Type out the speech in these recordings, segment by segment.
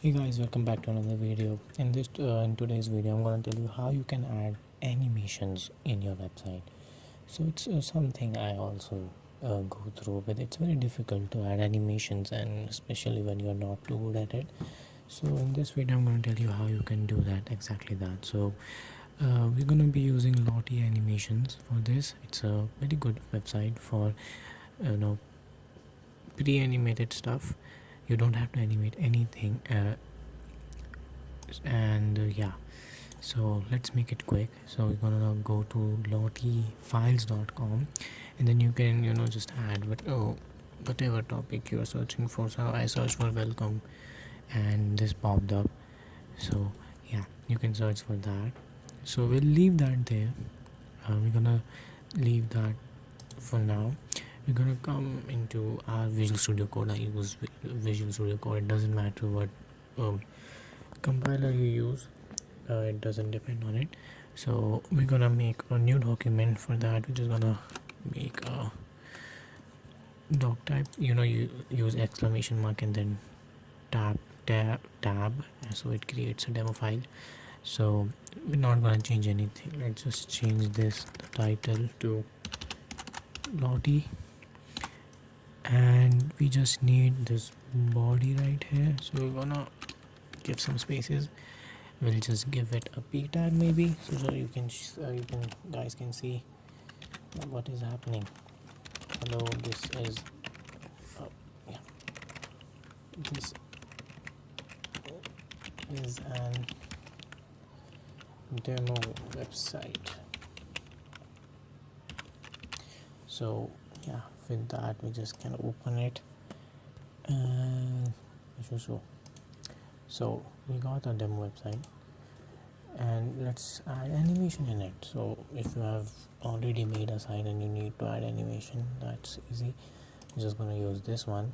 Hey guys, welcome back to another video. In today's video, I'm going to tell you how you can add animations in your website. So it's something I also go through, but it's very difficult to add animations, and especially when you're not too good at it. So in this video, I'm going to tell you how you can do that, exactly that. So we're going to be using Lottie Animations for this. It's a very good website for you know pre-animated stuff. You don't have to animate anything. Yeah, so let's make it quick. So we're gonna go to lottiefiles.com, and then you can just add whatever topic you are searching for. So I searched for welcome and this popped up. So yeah, you can search for that. So we'll leave that there. We're gonna leave that for now. We're gonna come into our Visual Studio Code. I use Visual Studio Code. It doesn't matter what compiler you use, it doesn't depend on it. So we're gonna make a new document. For that, we're just gonna make a doc type. You use exclamation mark and then tab, so it creates a demo file. So we're not gonna change anything. Let's just change this title to Lottie, and we just need this body right here. So we're gonna give some spaces. We'll just give it a p tag maybe, so you can guys can see what is happening. Hello, this is yeah, this is an demo website. So yeah, with that we just can open it and so we got a demo website, and let's add animation in it. So if you have already made a site and you need to add animation, that's easy. I'm just gonna use this one.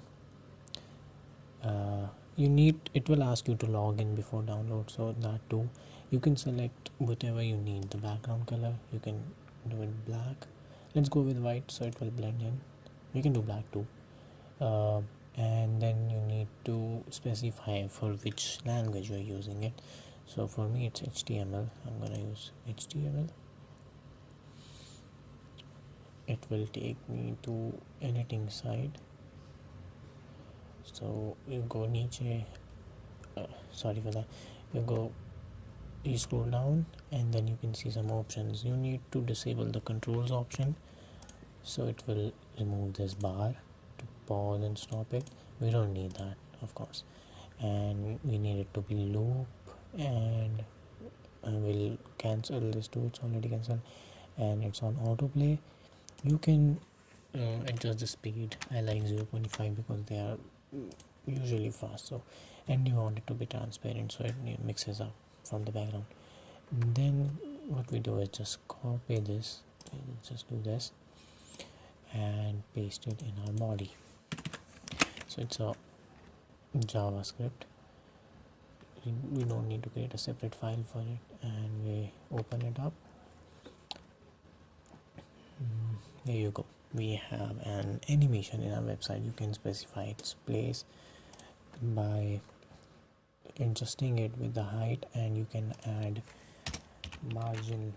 It will ask you to log in before download, so that too. You can select whatever you need. The background color, you can do it black. Let's go with white so it will blend in. You can do black too. And then you need to specify for which language you're using it. So for me it's HTML. I'm gonna use HTML. It will take me to editing side. So you go niche, sorry for that, you scroll down and then you can see some options. You need to disable the controls option, so it will remove this bar to pause and stop it. We don't need that, of course, and we need it to be loop, and we'll cancel this too. It's already cancelled, and it's on autoplay. You can adjust the speed. I like 0.5 because they are usually fast. So, and you want it to be transparent so it mixes up from the background. Then what we do is just copy this, just do this and paste it in our body. So it's a JavaScript. We don't need to create a separate file for it, and we open it up. There you go. We have an animation in our website. You can specify its place by adjusting it with the height, and you can add margin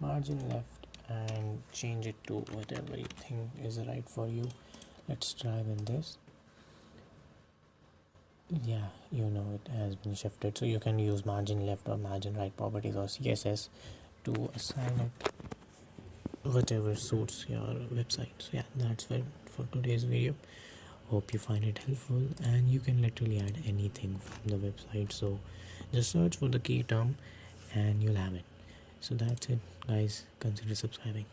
left and change it to whatever you think is right for you. Let's try with this. Yeah, it has been shifted, so you can use margin left or margin right properties or CSS to assign it whatever suits your website. So yeah, that's it for today's video. Hope you find it helpful, and you can literally add anything from the website. So just search for the key term and you'll have it. So that's it, guys. Consider subscribing.